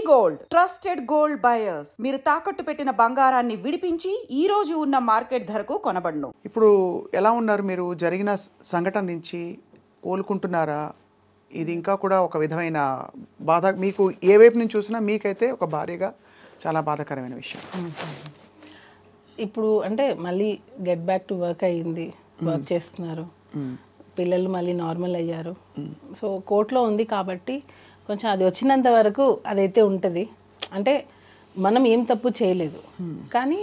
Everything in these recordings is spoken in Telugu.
Gold, trusted gold buyers. మీరు తాకట్టు పెట్టిన బంగారాన్ని విడిపించి ఈ రోజు ఉన్న మార్కెట్ ధరకు కొనబడును. ఇప్పుడు ఎలా ఉన్నారు మీరు? జరిగిన సంఘటన నుంచి కోలుకుంటున్నారా? ఇది ఇంకా కూడా ఒక విధమైన బాధ మీకు ఏ వైపు నుంచి చూసినా మీకైతే ఒక భారీగా చాలా బాధాకరమైన విషయం. ఇప్పుడు అంటే మళ్ళీ గెట్ బ్యాక్ టు వర్క్ అయ్యింది, వర్క్ చేస్తున్నారు, పిల్లలు మళ్ళీ నార్మల్ అయ్యారు. సో కోర్టులో ఉంది కాబట్టి కొంచెం అది వచ్చినంత వరకు అదైతే ఉంటుంది. అంటే మనం ఏం తప్పు చేయలేదు, కానీ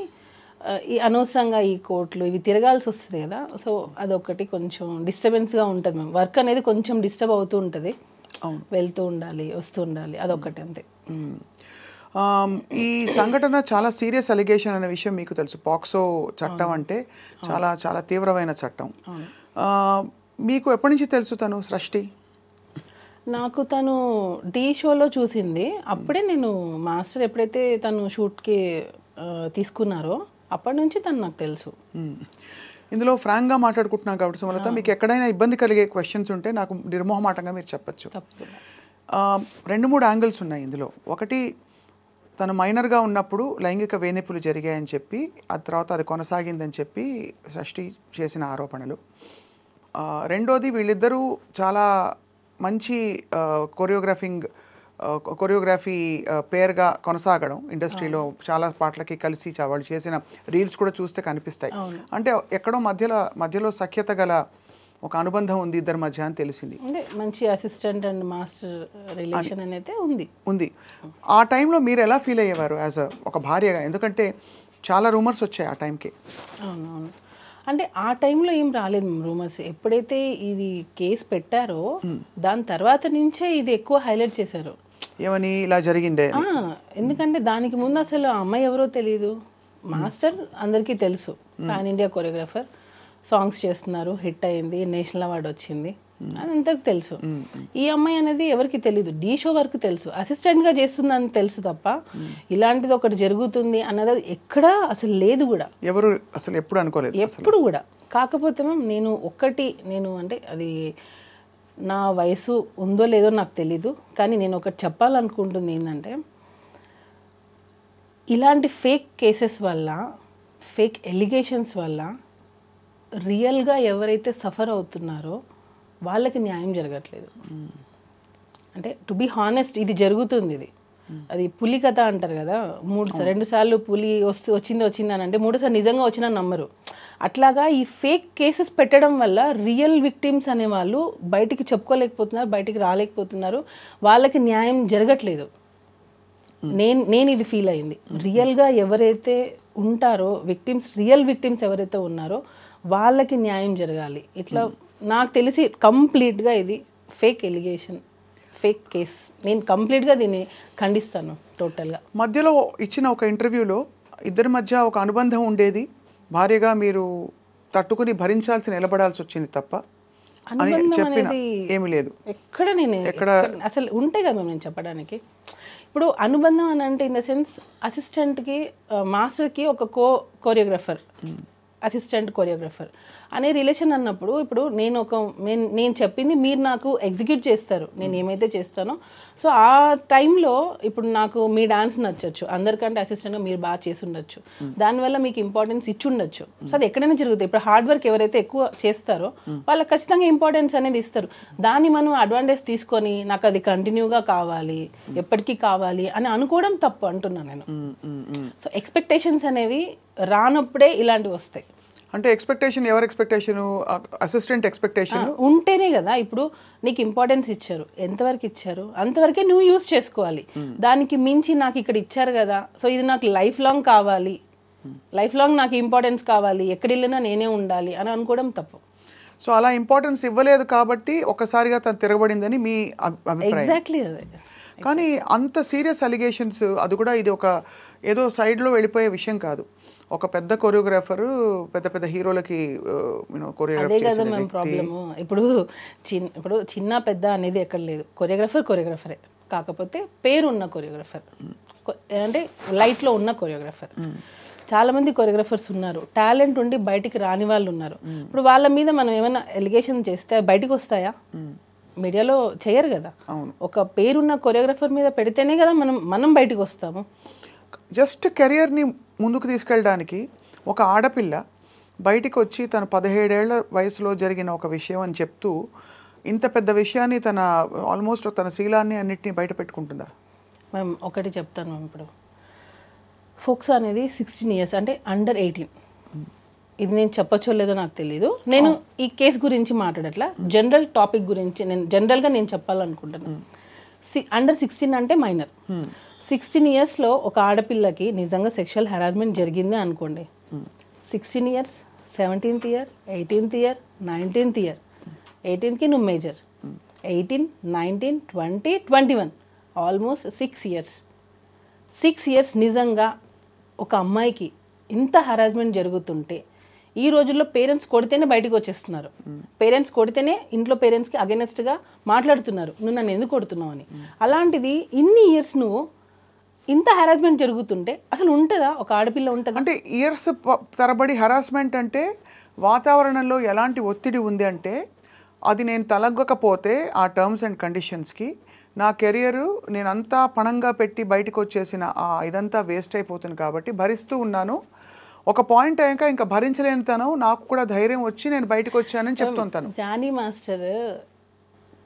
ఈ అనవసరంగా ఈ కోర్టులు ఇవి తిరగాల్సి వస్తుంది కదా. సో అదొకటి కొంచెం డిస్టర్బెన్స్గా ఉంటుంది. మేము వర్క్ అనేది కొంచెం డిస్టర్బ్ అవుతూ ఉంటుంది, వెళ్తూ ఉండాలి, వస్తూ ఉండాలి, అదొకటి అంతే. ఈ సంఘటన చాలా సీరియస్ అలిగేషన్ అనే విషయం మీకు తెలుసు. పాక్సో చట్టం అంటే చాలా చాలా తీవ్రమైన చట్టం. మీకు ఎప్పటి నుంచి తెలుసు తను సృష్టి? నాకు తను టీ షోలో చూసింది. అప్పుడే నేను మాస్టర్ ఎప్పుడైతే తను షూట్కి తీసుకున్నారో అప్పటి నుంచి తను నాకు తెలుసు. ఇందులో ఫ్రాంక్గా మాట్లాడుకుంటున్నాం కాబట్టి సుమలత, మీకు ఎక్కడైనా ఇబ్బంది కలిగే క్వశ్చన్స్ ఉంటే నాకు నిర్మోహమాటంగా మీరు చెప్పచ్చు. 2-3 యాంగిల్స్ ఉన్నాయి ఇందులో. ఒకటి, తను మైనర్గా ఉన్నప్పుడు లైంగిక వేధింపులు జరిగాయని చెప్పి ఆ తర్వాత అది కొనసాగిందని చెప్పి సృష్టి చేసిన ఆరోపణలు. రెండోది, వీళ్ళిద్దరూ చాలా మంచి కొరియోగ్రఫీ పేరుగా కొనసాగడం, ఇండస్ట్రీలో చాలా పాటలకి కలిసి వాళ్ళు చేసిన రీల్స్ కూడా చూస్తే కనిపిస్తాయి. అంటే ఎక్కడో మధ్యలో సఖ్యత గల ఒక అనుబంధం ఉంది ఇద్దరి మధ్య అని తెలిసింది. మంచి అసిస్టెంట్ అండ్ మాస్టర్ రిలేషన్ అనేది ఉంది. ఆ టైంలో మీరు ఎలా ఫీల్ అయ్యేవారు యాజ్ ఒక భార్యగా? ఎందుకంటే చాలా రూమర్స్ వచ్చాయి ఆ టైంకి. అవునవును, అంటే ఆ టైంలో ఏం రాలేదు రూమర్స్. ఎప్పుడైతే ఇది కేసు పెట్టారో దాని తర్వాత నుంచే ఇది ఎక్కువ హైలైట్ చేశారు. ఏమని ఇలా జరిగిందే? ఎందుకంటే దానికి ముందు అసలు ఆ అమ్మాయి ఎవరో తెలియదు. మాస్టర్ అందరికీ తెలుసు, పాన్ ఇండియా కొరియోగ్రాఫర్, సాంగ్స్ చేస్తున్నారు, హిట్ అయింది, నేషనల్ అవార్డు వచ్చింది, అదంతా తెలుసు. ఈ అమ్మాయి అనేది ఎవరికి తెలీదు. డీ షో వరకు తెలుసు, అసిస్టెంట్ గా చేస్తుందని తెలుసు తప్ప ఇలాంటిది ఒకటి జరుగుతుంది అన్నది ఎక్కడా అసలు లేదు కూడా. ఎవరు అసలు ఎప్పుడు అనుకోలేదు ఎప్పుడు కూడా. కాకపోతే నేను అంటే అది నా వయసు ఉందో లేదో నాకు తెలీదు, కానీ నేను ఒకటి చెప్పాలనుకుంటుంది ఏంటంటే, ఇలాంటి ఫేక్ కేసెస్ వల్ల, ఫేక్ ఎలిగేషన్స్ వల్ల రియల్గా ఎవరైతే సఫర్ అవుతున్నారో వాళ్ళకి న్యాయం జరగట్లేదు. అంటే టు బీ హానెస్ట్, ఇది జరుగుతుంది. ఇది అది పులి కథ అంటారు కదా, 2 సార్లు పులి వచ్చింది అని అంటే 3సారి నిజంగా వచ్చినా నమ్మరు. అట్లాగా ఈ ఫేక్ కేసెస్ పెట్టడం వల్ల రియల్ విక్టిమ్స్ అనే వాళ్ళు బయటికి చెప్పుకోలేకపోతున్నారు, బయటికి రాలేకపోతున్నారు, వాళ్ళకి న్యాయం జరగట్లేదు. నేను ఇది ఫీల్ అయింది. రియల్గా ఎవరైతే ఉంటారో విక్టిమ్స్, రియల్ విక్టిమ్స్ ఎవరైతే ఉన్నారో వాళ్ళకి న్యాయం జరగాలి. ఇట్లా నాకు తెలిసి కంప్లీట్గా ఇది ఫేక్ ఎలిగేషన్, ఫేక్ కేస్. నేను కంప్లీట్గా దీన్ని ఖండిస్తాను టోటల్గా. మధ్యలో ఇచ్చిన ఒక ఇంటర్వ్యూలో ఇద్దరి మధ్య ఒక అనుబంధం ఉండేది, భార్యగా మీరు తట్టుకుని భరించాల్సి నిలబడాల్సి వచ్చింది తప్ప అని చెప్పిన ఏమీ లేదు. ఎక్కడ అసలు ఉంటే కదా నేను చెప్పడానికి. ఇప్పుడు అనుబంధం అని అంటే ఇన్ ద సెన్స్ అసిస్టెంట్కి మాస్టర్కి ఒక కోరియోగ్రాఫర్, అసిస్టెంట్ కొరియోగ్రాఫర్ అనే రిలేషన్ అన్నప్పుడు, ఇప్పుడు నేను చెప్పింది మీరు నాకు ఎగ్జిక్యూట్ చేస్తారు, నేను ఏమైతే చేస్తానో. సో ఆ టైంలో ఇప్పుడు నాకు మీ డాన్స్ నచ్చచ్చు, అందరికంటే అసిస్టెంట్గా మీరు బాగా చేసి ఉండొచ్చు, దానివల్ల మీకు ఇంపార్టెన్స్ ఇచ్చి ఉండొచ్చు. సో అది ఎక్కడైనా జరుగుతుంది. ఇప్పుడు హార్డ్ వర్క్ ఎవరైతే ఎక్కువ చేస్తారో వాళ్ళకి ఖచ్చితంగా ఇంపార్టెన్స్ అనేది ఇస్తారు. దాన్ని మనం అడ్వాంటేజ్ తీసుకొని నాకు అది కంటిన్యూగా కావాలి, ఎప్పటికీ కావాలి అని అనుకోవడం తప్పు అంటున్నాను నేను. సో ఎక్స్పెక్టేషన్స్ అనేవి రానప్పుడే ఇలాంటివి వస్తాయి. అంటే ఎక్స్పెక్టేషన్, ఎవరి ఎక్స్పెక్టేషన్? అసిస్టెంట్ ఎక్స్పెక్టేషన్ ఉంటేనే కదా. ఇప్పుడు నీకు ఇంపార్టెన్స్ ఇచ్చారు, ఎంతవరకు ఇచ్చారు అంతవరకే నువ్వు యూజ్ చేసుకోవాలి. దానికి మించి నాకు ఇక్కడ ఇచ్చారు కదా, సో ఇది నాకు లైఫ్ లాంగ్ కావాలి, లైఫ్ లాంగ్ నాకు ఇంపార్టెన్స్ కావాలి, ఎక్కడ వెళ్ళినా నేనే ఉండాలి అని అనుకోవడం తప్పు. సో అలా ఇంపార్టెన్స్ ఇవ్వలేదు కాబట్టి ఒక్కసారిగా తను తిరగబడిందని మీ అభిప్రాయం? ఎగ్జాక్ట్లీ అదే. కానీ అంత సీరియస్ అలిగేషన్స్, అది కూడా ఇది ఒక ఏదో సైడ్లో వెళ్ళిపోయే విషయం కాదు. ఒక పెద్ద కొరియోగ్రాఫర్ పెద్ద హీరోలకి అదే కదా మేము ప్రాబ్లము. ఇప్పుడు చిన్న పెద్ద అనేది ఎక్కడ లేదు. కొరియోగ్రాఫరే, కాకపోతే పేరు ఉన్న కొరియోగ్రాఫర్, అంటే లైట్లో ఉన్న కొరియోగ్రాఫర్. చాలా మంది కొరియోగ్రాఫర్స్ ఉన్నారు, టాలెంట్ ఉండి బయటికి రాని వాళ్ళు ఉన్నారు. ఇప్పుడు వాళ్ళ మీద మనం ఏమైనా ఎలిగేషన్ చేస్తే బయటకు వస్తాయా? మీడియాలో చేయరు కదా. ఒక పేరున్న కొరియోగ్రఫర్ మీద పెడితేనే కదా మనం బయటకు వస్తాము. జస్ట్ కెరియర్ని ముందుకు తీసుకెళ్ళడానికి ఒక ఆడపిల్ల బయటికి వచ్చి తన 17 ఏళ్ల వయసులో జరిగిన ఒక విషయం అని చెప్తూ ఇంత పెద్ద విషయాన్ని తన ఆల్మోస్ట్ తన శీలాన్ని అన్నిటిని బయట పెట్టుకుంటుందా? మేము ఒకటి చెప్తాను మ్యామ్, ఇప్పుడు ఫోక్సో అనేది 16 years అంటే అండర్ 18. ఇది నేను చెప్పచ్చో లేదో నాకు తెలీదు. నేను ఈ కేసు గురించి మాట్లాడట్లా, జనరల్ టాపిక్ గురించి నేను జనరల్గా నేను చెప్పాలనుకుంటున్నాను. అండర్ 16 అంటే మైనర్. 16 yearsలో ఒక ఆడపిల్లకి నిజంగా సెక్షువల్ హెరాస్మెంట్ జరిగింది అనుకోండి, 16 years, 17th year, 18th year, 19th year, 18కి నువ్వు మేజర్, 18, 19, 20, 21, ఆల్మోస్ట్ 6 years. 6 years నిజంగా ఒక అమ్మాయికి ఇంత హెరాస్మెంట్ జరుగుతుంటే ఈ రోజుల్లో పేరెంట్స్ కొడితేనే బయటకు వచ్చేస్తున్నారు. పేరెంట్స్ కొడితేనే ఇంట్లో పేరెంట్స్కి అగెనెస్ట్గా మాట్లాడుతున్నారు, నువ్వు నన్ను ఎందుకు కొడుతున్నావు అని. అలాంటిది ఇన్ని ఇయర్స్ నువ్వు ఇంత హెరాస్మెంట్ జరుగుతుంటే అసలు ఉంటుందా? ఒక ఆడపిల్ల ఉంటుందా? అంటే ఇయర్స్ తరబడి హెరాస్మెంట్ అంటే వాతావరణంలో ఎలాంటి ఒత్తిడి ఉంది అంటే అది నేను తలగ్గకపోతే ఆ టర్మ్స్ అండ్ కండిషన్స్కి నా కెరియరు నేనంతా పణంగా పెట్టి బయటకు వచ్చేసిన ఇదంతా వేస్ట్ అయిపోతుంది కాబట్టి భరిస్తూ ఉన్నాను. ఒక పాయింట్ అయ్యాక ఇంకా భరించలేని తను నాకు కూడా ధైర్యం వచ్చి నేను బయటకు వచ్చానని చెప్తుంటాను. జానీ మాస్టర్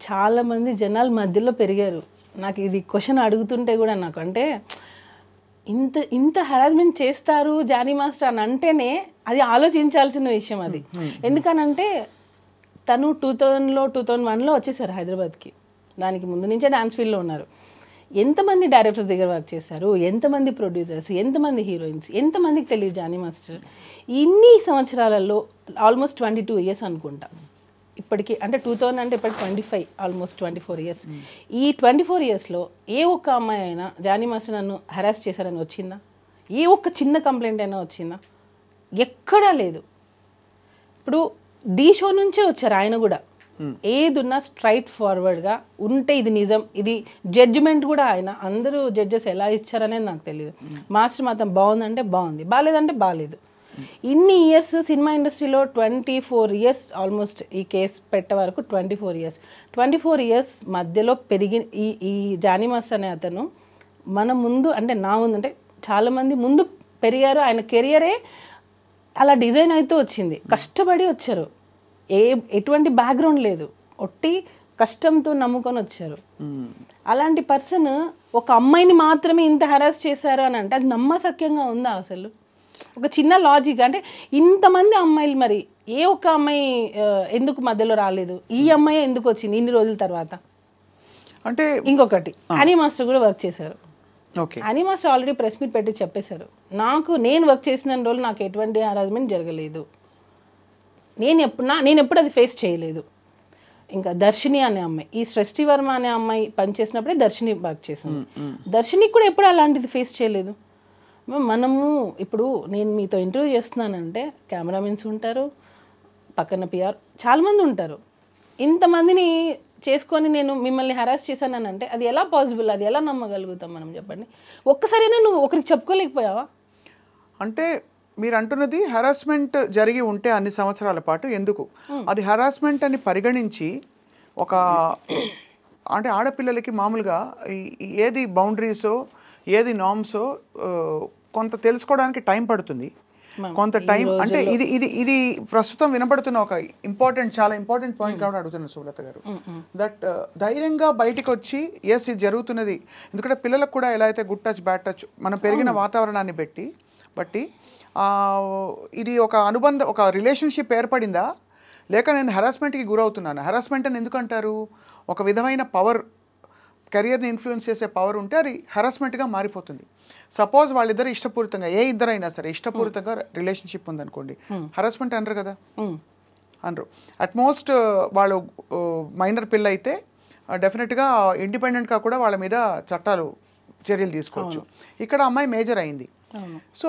చాలా మంది జనాల మధ్యలో పెరిగారు. నాకు ఇది క్వశ్చన్ అడుగుతుంటే కూడా నాకు అంటే ఇంత హెరాస్మెంట్ చేస్తారు జానీ మాస్టర్ అని అంటేనే అది ఆలోచించాల్సిన విషయం అది. ఎందుకనంటే తను 2001లో వచ్చేసారు హైదరాబాద్కి. దానికి ముందు నుంచే డాన్స్ ఫీల్డ్లో ఉన్నారు. ఎంతమంది డైరెక్టర్స్ దగ్గర వర్క్ చేశారు, ఎంతమంది ప్రొడ్యూసర్స్, ఎంతమంది హీరోయిన్స్, ఎంతమందికి తెలియదు జానీ మాస్టర్. ఇన్ని సంవత్సరాలలో ఆల్మోస్ట్ 22 years అనుకుంటా ఇప్పటికి. అంటే 2000 అంటే ఇప్పటికి 25, ఆల్మోస్ట్ 24 years. ఈ 24 yearsలో ఏ ఒక్క అమ్మాయి అయినా జానీ మాస్టర్ నన్ను హెరాస్ చేశారని వచ్చిందా? ఏ ఒక్క చిన్న కంప్లైంట్ అయినా వచ్చిందా? ఎక్కడా లేదు. ఇప్పుడు ఢీ షో నుంచే వచ్చారు ఆయన కూడా. ఏదున్నా స్ట్రైట్ ఫార్వర్డ్గా ఉంటే ఇది నిజం, ఇది జడ్జిమెంట్ కూడా ఆయన అందరూ జడ్జెస్ ఎలా ఇచ్చారనేది నాకు తెలియదు. మాస్టర్ మాత్రం బాగుందంటే బాగుంది, బాగాలేదంటే బాగాలేదు. ఇన్ని ఇయర్స్ సినిమా ఇండస్ట్రీలో 24 years ఆల్మోస్ట్ ఈ కేసు పెట్టే వరకు 24 years మధ్యలో పెరిగి ఈ జానీ మాస్టర్ అనే అతను మన ముందు అంటే నా ముందు అంటే చాలామంది ముందు పెరిగారు. ఆయన కెరియరే అలా డిజైన్ అయితే వచ్చింది, కష్టపడి వచ్చారు, ఎటువంటి బ్యాక్గ్రౌండ్ లేదు, ఒట్టి కష్టంతో నమ్ముకొని వచ్చారు. అలాంటి పర్సన్ ఒక అమ్మాయిని మాత్రమే ఇంత హెరాస్ చేశారు అని అంటే అది నమ్మశక్యంగా ఉందా అసలు? ఒక చిన్న లాజిక్ అంటే ఇంతమంది అమ్మాయిలు మరి ఏ ఒక్క అమ్మాయి ఎందుకు మధ్యలో రాలేదు? ఈ అమ్మాయి ఎందుకు వచ్చింది ఇన్ని రోజుల తర్వాత? అంటే ఇంకొకటి హనీ మాస్టర్ కూడా వర్క్ చేశారు. Honey master already press meet పెట్టి చెప్పేశారు, నేను వర్క్ చేసిన రోజులు నాకు ఎటువంటి హెరాస్మెంట్ జరగలేదు, నేను ఎప్పుడు అది ఫేస్ చేయలేదు. ఇంకా దర్శిని అనే అమ్మాయి, ఈ సృష్టి వర్మ అనే అమ్మాయి పనిచేసినప్పుడే దర్శిని వర్క్ చేసింది. దర్శినికి కూడా ఎప్పుడు అలాంటిది ఫేస్ చేయలేదు. మనము ఇప్పుడు నేను మీతో ఇంటర్వ్యూ చేస్తున్నానంటే కెమెరామెన్స్ ఉంటారు, పక్కన పిఆర్ చాలామంది ఉంటారు. ఇంతమందిని చేసుకొని నేను మిమ్మల్ని హెరాస్ చేశానని అంటే అది ఎలా పాసిబుల్? అది ఎలా నమ్మగలుగుతాం మనం? చెప్పండి. ఒక్కసారైనా నువ్వు ఒకరికి చెప్పుకోలేకపోయావా? అంటే మీరు అంటున్నది హెరాస్మెంట్ జరిగి ఉంటే అన్ని సంవత్సరాల పాటు ఎందుకు అది హెరాస్మెంట్ అని పరిగణించి ఒక అంటే ఆడపిల్లలకి మామూలుగా ఏది బౌండరీసో ఏది నార్మ్సో కొంత తెలుసుకోవడానికి టైం పడుతుంది, కొంత టైం. అంటే ఇది ప్రస్తుతం వినపడుతున్న ఒక చాలా ఇంపార్టెంట్ పాయింట్ కాబట్టి అడుగుతున్నాను సుమలత గారు. దట్ ధైర్యంగా బయటకు వచ్చి ఎస్ ఇది జరుగుతున్నది. ఎందుకంటే పిల్లలకు కూడా ఎలా అయితే గుడ్ టచ్ బ్యాడ్ టచ్ మనం పెరిగిన వాతావరణాన్ని బట్టి ఇది ఒక అనుబంధం, ఒక రిలేషన్షిప్ ఏర్పడిందా, లేక నేను హెరాస్మెంట్కి గురవుతున్నాను? హెరాస్మెంట్ అని ఎందుకు అంటారు? ఒక విధమైన పవర్, కెరియర్ని ఇన్ఫ్లుయెన్స్ చేసే పవర్ ఉంటే అది హెరాస్మెంట్గా మారిపోతుంది. సపోజ్ వాళ్ళిద్దరు ఇష్టపూరితంగా, ఏ ఇద్దరైనా సరే ఇష్టపూరితంగా రిలేషన్షిప్ ఉందనుకోండి, హెరాస్మెంట్ అనరు కదా, అనరు. అట్మోస్ట్ వాళ్ళు మైనర్ పిల్ల అయితే డెఫినెట్గా ఇండిపెండెంట్గా కూడా వాళ్ళ మీద చర్యలు తీసుకోవచ్చు. ఇక్కడ అమ్మాయి మేజర్ అయింది. సో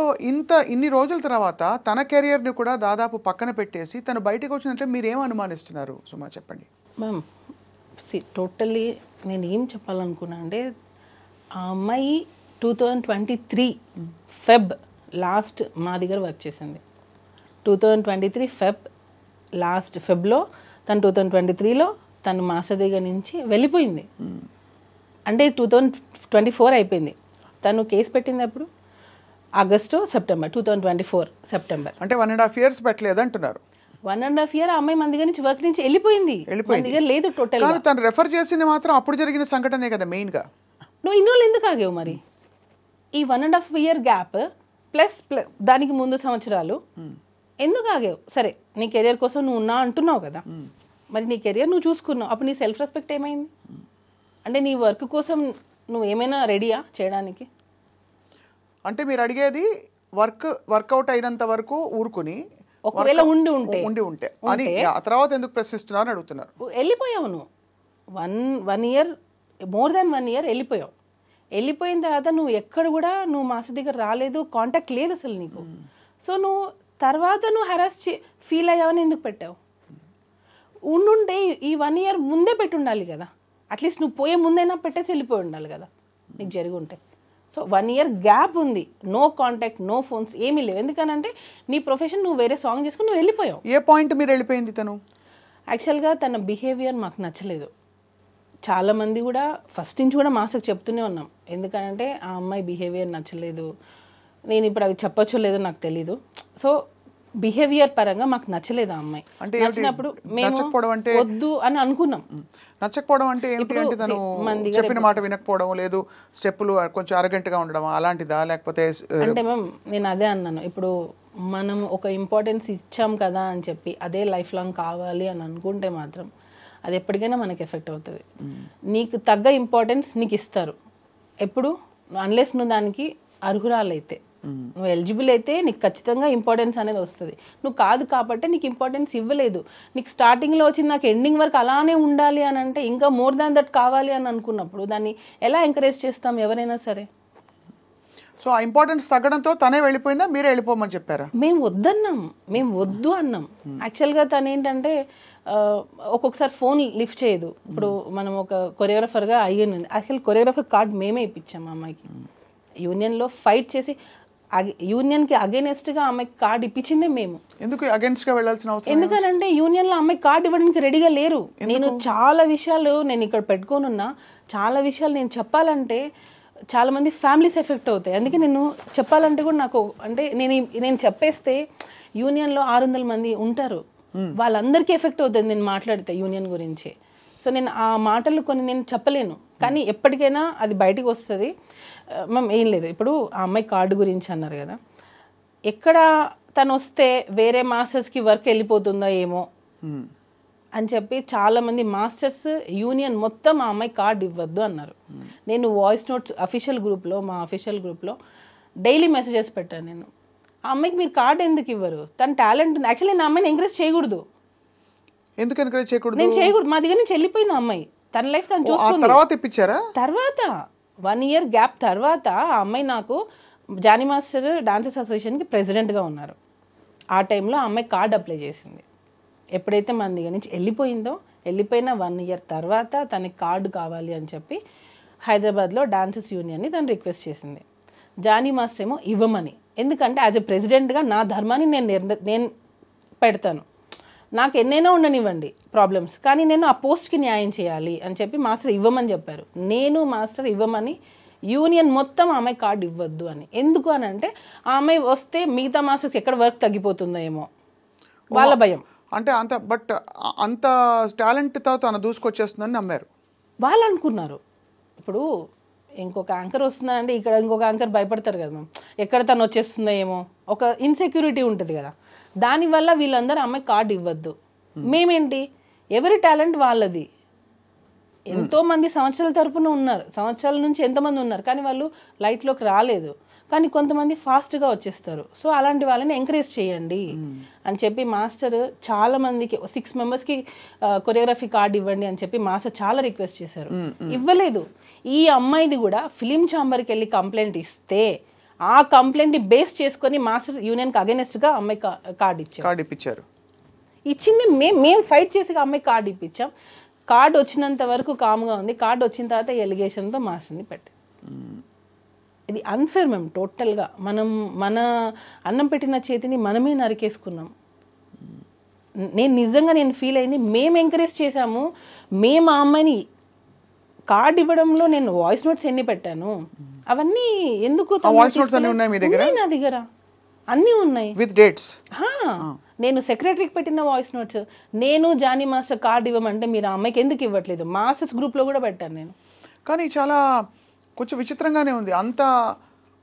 ఇన్ని రోజుల తర్వాత తన కెరియర్ని కూడా దాదాపు పక్కన పెట్టేసి తను బయటకు వచ్చిందంటే మీరేం అనుమానిస్తున్నారు సుమా, చెప్పండి. మ్యామ్ టోటల్లీ నేను ఏం చెప్పాలనుకున్నా అంటే ఆ అమ్మాయి 2023 ఫెబ్ లాస్ట్ మా దగ్గర వర్క్ చేసింది. 2023 ఫెబ్లో తను 2023లో తను మాస్టర్ దగ్గర నుంచి వెళ్ళిపోయింది. అంటే 2024 అయిపోయింది. తను కేసు పెట్టింది అప్పుడు ఆగస్టు సెప్టెంబర్ 2024 సెప్టెంబర్. అంటే 1.5 years పెట్టలేదు అంటున్నారు. 1.5 year ఆ అమ్మాయి మన దగ్గర నుంచి వర్క్ నుంచి వెళ్ళిపోయింది. మన దగ్గర లేదు టోటల్. కానీ తను రెఫర్ చేసింది మాత్రం అప్పుడు జరిగిన సంఘటనే కదా మెయిన్ గా. నువ్వు ఇన్ని రోజులు ఎందుకు ఆగావు మరి? ఈ 1.5 year గ్యాప్ ప్లస్ దానికి ముందు సంవత్సరాలు ఎందుకు ఆగావు? సరే నీ కెరియర్ కోసం నువ్వు ఉన్నా అంటున్నావు కదా, మరి నీ కెరియర్ నువ్వు చూసుకున్నావు, అప్పుడు నీ సెల్ఫ్ రెస్పెక్ట్ ఏమైంది? అంటే నీ వర్క్ కోసం నువ్వు ఏమైనా రెడీయా చేయడానికి? అంటే మీరు అడిగేది వర్కౌట్ అయినంత వరకు ఊరుకుని ఒకవేళ ఉండి ఉంటే అని ఆ తర్వాత ఎందుకు ప్రశ్నిస్తున్నారు అడుగుతున్నారు. వెళ్ళిపోయావు నువ్వు 1 year మోర్ దాన్ 1 year వెళ్ళిపోయావు. వెళ్ళిపోయిన తర్వాత నువ్వు ఎక్కడ కూడా నువ్వు మాస్టర్ దగ్గర రాలేదు, కాంటాక్ట్ లేదు అసలు నీకు. సో నువ్వు తర్వాత నువ్వు హెరాస్ ఫీల్ అయ్యావని ఎందుకు పెట్టావు? ఉండుంటే ఈ 1 year ముందే పెట్టి ఉండాలి కదా, అట్లీస్ట్ నువ్వు పోయే ముందైనా పెట్టేసి వెళ్ళిపోయి ఉండాలి కదా నీకు జరిగి ఉంటే. సో 1 year గ్యాప్ ఉంది, నో కాంటాక్ట్, నో ఫోన్స్, ఏమీ లేవు. ఎందుకనంటే నీ ప్రొఫెషన్ నువ్వు వేరే సాంగ్ చేసుకుని నువ్వు వెళ్ళిపోయావు. ఏ పాయింట్ మీరు వెళ్ళిపోయింది తను? యాక్చువల్గా తన బిహేవియర్ మాకు నచ్చలేదు. చాలామంది కూడా ఫస్ట్ నుంచి కూడా మాస్టర్కి చెప్తూనే ఉన్నాం, ఎందుకంటే ఆ అమ్మాయి బిహేవియర్ నచ్చలేదు. నేను ఇప్పుడు అవి చెప్పొచ్చో లేదో నాకు తెలీదు. సో బిహేవియర్ పరంగా మాకు నచ్చలేదు ఆ అమ్మాయి. నచ్చినప్పుడు మేము వద్దు అని అనుకున్నాం. నచ్చకపోవడం అంటే ఏంటి? అంటే తను చెప్పిన మాట వినకపోవడం, లేదు స్టెప్పులు కొంచెం అరగంట గా ఉండడం అలాంటిదా, లేకపోతే? అంటే మ్యామ్ నేను అదే అన్నాను, ఇప్పుడు మనం ఒక ఇంపార్టెన్స్ ఇచ్చాం కదా అని చెప్పి అదే లైఫ్ లాంగ్ కావాలి అని అనుకుంటే మాత్రం అది ఎప్పటికైనా మనకి ఎఫెక్ట్ అవుతుంది. నీకు తగ్గ ఇంపార్టెన్స్ నీకు ఇస్తారు ఎప్పుడు, అన్లెస్ నువ్వు దానికి అర్హురాలైతే, నువ్వు ఎలిజిబుల్ అయితే నీకు ఖచ్చితంగా ఇంపార్టెన్స్ అనేది వస్తుంది. నువ్వు కాదు కాబట్టి నీకు ఇంపార్టెన్స్ ఇవ్వలేదు. నీకు స్టార్టింగ్లో వచ్చింది నాకు ఎండింగ్ వరకు అలానే ఉండాలి అని అంటే, ఇంకా మోర్ దాన్ దట్ కావాలి అని అనుకున్నప్పుడు దాన్ని ఎలా ఎంకరేజ్ చేస్తాం ఎవరైనా సరే? సో ఆ ఇంపార్టెన్స్ తగ్గడంతో తనే వెళ్ళిపోయిందా, మీరే వెళ్ళిపోమని చెప్పారా? మేము వద్దన్నాం, మేము వద్దు అన్నాం. యాక్చువల్గా తను ఏంటంటే ఒక్కొక్కసారి ఫోన్ లిఫ్ట్ చేయదు. ఇప్పుడు మనం ఒక కొరియోగ్రాఫర్గా అయ్యింది, యాక్చువల్ కొరియోగ్రాఫర్ కార్డ్ మేమే ఇప్పించాం ఆ అమ్మాయికి. యూనియన్లో ఫైట్ చేసి యూనియన్కి అగేనెస్ట్గా అమ్మాయికి కార్డు ఇప్పించిందే మేము. ఎందుకు అగేన్స్ట్గా వెళ్ళాల్సిన అవసరం? ఎందుకంటే యూనియన్లో అమ్మాయి కార్డు ఇవ్వడానికి రెడీగా లేరు. నేను చాలా విషయాలు నేను ఇక్కడ పెట్టుకోనున్నా, చాలా విషయాలు నేను చెప్పాలంటే చాలా మంది ఫ్యామిలీస్ ఎఫెక్ట్ అవుతాయి. అందుకే నేను చెప్పాలంటే కూడా నాకు అంటే నేను చెప్పేస్తే యూనియన్లో 600 మంది ఉంటారు, వాళ్ళందరికీ ఎఫెక్ట్ అవుతుంది నేను మాట్లాడితే యూనియన్ గురించి. సో నేను ఆ మాటలు కొన్ని నేను చెప్పలేను, కానీ ఎప్పటికైనా అది బయటికి వస్తుంది. మ్యామ్ ఏం లేదు, ఇప్పుడు ఆ అమ్మాయి కార్డు గురించి అన్నారు కదా, ఎక్కడ తను వస్తే వేరే మాస్టర్స్కి వర్క్ వెళ్ళిపోతుందో ఏమో అని చెప్పి చాలామంది మాస్టర్స్ యూనియన్ మొత్తం ఆ అమ్మాయి కార్డు ఇవ్వద్దు అన్నారు. నేను వాయిస్ నోట్స్ అఫీషియల్ గ్రూప్లో, మా అఫీషియల్ గ్రూప్లో డైలీ మెసేజెస్ పెట్టాను. నేను ఆ అమ్మాయికి మీరు కార్డు ఎందుకు ఇవ్వరు, తన టాలెంట్ ఉంది. యాక్చువల్లీ నేను అమ్మాయిని ఎంకరేజ్ చేయకూడదు. ఎందుకు ఎంకరేజ్ చేయకూడదు? నేను చేయకూడదు, మా దగ్గర నుంచి వెళ్ళిపోయింది ఆ అమ్మాయి, తన లైఫ్ తను చూసుకుంది. తర్వాత ఇప్పించారా? తర్వాత 1 year గ్యాప్ తర్వాత ఆ అమ్మాయి నాకు జానీ మాస్టర్ డాన్సర్స్ అసోసియేషన్కి ప్రెసిడెంట్గా ఉన్నారు. ఆ టైంలో ఆ అమ్మాయి కార్డు అప్లై చేసింది. ఎప్పుడైతే మన దగ్గర నుంచి వెళ్ళిపోయిందో, వెళ్ళిపోయిన 1 year తర్వాత తనకి కార్డు కావాలి అని చెప్పి హైదరాబాద్లో డాన్సర్స్ యూనియన్ని తను రిక్వెస్ట్ చేసింది. జానీ మాస్టర్ ఏమో ఇవ్వమని, ఎందుకంటే యాజ్ ఎ ప్రెసిడెంట్గా నా ధర్మాన్ని నేను పెడతాను, నాకు ఎన్నైనా ఉండనివ్వండి ప్రాబ్లమ్స్, కానీ నేను ఆ పోస్ట్కి న్యాయం చేయాలి అని చెప్పి మాస్టర్ ఇవ్వమని చెప్పారు. నేను మాస్టర్ ఇవ్వమని, యూనియన్ మొత్తం ఆమె కార్డు ఇవ్వద్దు అని. ఎందుకు అని అంటే ఆ అమ్మాయి వస్తే మిగతా మాస్టర్స్ ఎక్కడ వర్క్ తగ్గిపోతుందో ఏమో వాళ్ళ భయం. అంటే అంత టాలెంట్తో తను దూసుకొచ్చేస్తుందని నమ్మారు వాళ్ళు, అనుకున్నారు. ఇప్పుడు ఇంకొక యాంకర్ వస్తుందంటే ఇక్కడ ఇంకొక యాంకర్ భయపడతారు కదా మ్యామ్, ఎక్కడ తను వచ్చేస్తుందో ఏమో, ఒక ఇన్సెక్యూరిటీ ఉంటుంది కదా, దానివల్ల వీళ్ళందరూ అమ్మాయి కార్డు ఇవ్వద్దు. మేమేంటి, ఎవరి టాలెంట్ వాళ్ళది. ఎంతోమంది సంవత్సరాల తరపున ఉన్నారు, సంవత్సరాల నుంచి ఎంతోమంది ఉన్నారు, కానీ వాళ్ళు లైట్లోకి రాలేదు. కానీ కొంతమంది ఫాస్ట్గా వచ్చేస్తారు. సో అలాంటి వాళ్ళని ఎంకరేజ్ చేయండి అని చెప్పి మాస్టర్ చాలా మందికి 6 మెంబర్స్కి కొరియోగ్రఫీ కార్డు ఇవ్వండి అని చెప్పి మాస్టర్ చాలా రిక్వెస్ట్ చేశారు, ఇవ్వలేదు. ఈ అమ్మాయిది కూడా ఫిలిం ఛాంబర్కి వెళ్ళి కంప్లైంట్ ఇస్తే ఆ కంప్లైంట్ని బేస్ చేసుకొని మాస్టర్ యూనియన్కి అగైనెస్ట్గా అమ్మాయి కార్డు ఇప్పించారు. ఇచ్చింది మేము ఫైట్ చేసి అమ్మాయి కార్డు ఇప్పించాం. కార్డు వచ్చినంత వరకు కామ్గా ఉంది. కార్డు వచ్చిన తర్వాత ఎలిగేషన్తో మాస్టర్ని పెట్టి, ఇది అన్ఫేర్ మేము టోటల్గా. మన అన్నం పెట్టిన చేతిని మనమే నరికేసుకున్నాం. నేను నిజంగా నేను ఫీల్ అయింది, మేము ఎంకరేజ్ చేశాము, మేము ఆ అమ్మాయిని కార్డ్ ఇవ్వడంలో నేను వాయిస్ నోట్స్ ఎన్ని పెట్టాను అవన్నీ ఎందుకు వాయిస్ నోట్స్ అన్ని ఉన్నాయి మీ దగ్గర? నా దగ్గర అన్నీ ఉన్నాయి విత్ డేట్స్. నేను సెక్రటరీకి పెట్టిన వాయిస్ నోట్స్, నేను జానీ మాస్టర్ కార్డ్ ఇవ్వమంటే మీరు ఆ అమ్మాయికి ఎందుకు ఇవ్వట్లేదు, మాస్టర్స్ గ్రూప్లో కూడా పెట్టాను నేను. కానీ చాలా కొంచెం విచిత్రంగానే ఉంది. అంత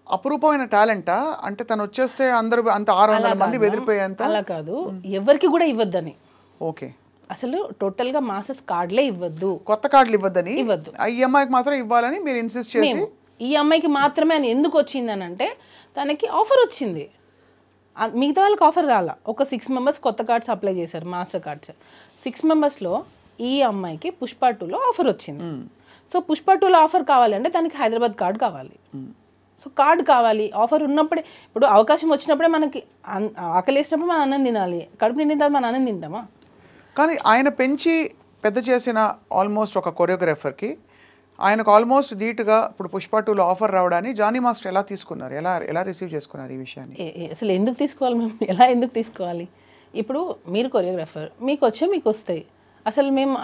అపురూపమైన టాలెంటా? అంటే తను వచ్చేస్తే అందరూ అంత 600 మంది బెదిరిపోయేంత? అలా కాదు, ఎవరికి కూడా ఇవ్వద్దని. ఓకే, అసలు టోటల్ గా మాస్టర్స్ కార్డులే ఇవ్వద్దు, కొత్త కార్డులు ఇవ్వద్దని, ఇవ్వద్దు, ఈ అమ్మాయికి మాత్రం ఇవ్వాలని మీరు ఇన్సిస్ట్ చేసి. ఈ అమ్మాయికి మాత్రమే అని ఎందుకు వచ్చిందని అంటే తనకి ఆఫర్ వచ్చింది, మిగతా వాళ్ళకి ఆఫర్ రాల. ఒక 6 మెంబర్స్ కొత్త కార్డ్స్ అప్లై చేశారు, మాస్టర్ కార్డ్స్. 6 మెంబర్స్లో ఈ అమ్మాయికి పుష్ప 2లో ఆఫర్ వచ్చింది. సో పుష్ప 2లో ఆఫర్ కావాలి అంటే దానికి హైదరాబాద్ కార్డు కావాలి. సో కార్డు కావాలి, ఆఫర్ ఉన్నప్పుడే, ఇప్పుడు అవకాశం వచ్చినప్పుడే మనకి ఆకలి వేసినప్పుడు మనం అన్నం తినాలి, కడుపు నిండిన తర్వాత మనం అన్నం తింటామా? కానీ ఆయన పెంచి పెద్ద చేసిన ఆల్మోస్ట్ ఒక కొరియోగ్రాఫర్కి ఆయనకు ఆల్మోస్ట్ ధీటుగా ఇప్పుడు పుష్ప 2లో ఆఫర్ రావడాన్ని జానీ మాస్టర్ ఎలా తీసుకున్నారు, ఎలా రిసీవ్ చేసుకున్నారు ఈ విషయాన్ని? అసలు ఎందుకు తీసుకోవాలి మేము, ఎలా ఎందుకు తీసుకోవాలి? ఇప్పుడు మీరు కొరియోగ్రాఫర్, మీకు వస్తాయి,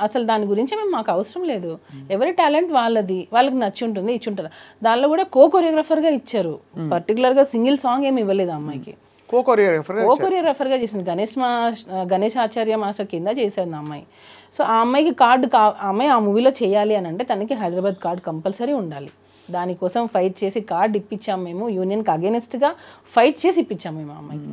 అసలు దాని గురించి మాకు అవసరం లేదు. ఎవరి టాలెంట్ వాళ్ళది, వాళ్ళకి నచ్చి ఉంటుంది, ఇచ్చి ఉంటారు. దానిలో కూడా కొరియోగ్రాఫర్గా ఇచ్చారు, పర్టికులర్గా సింగిల్ సాంగ్ ఏమి ఇవ్వలేదు అమ్మాయికి. కొరియోగ్రాఫర్గా చేసింది గణేష్ ఆచార్య మాస్టర్ కింద చేసేది ఆ అమ్మాయి. సో ఆ అమ్మాయికి కార్డు అమ్మాయి ఆ మూవీలో చేయాలి అని అంటే తనకి హైదరాబాద్ కార్డు కంపల్సరీ ఉండాలి. దానికోసం ఫైట్ చేసి కార్డు ఇప్పించాము మేము, యూనియన్కి అగేనెస్ట్గా ఫైట్ చేసి ఇప్పించాము మేము ఆ అమ్మాయికి.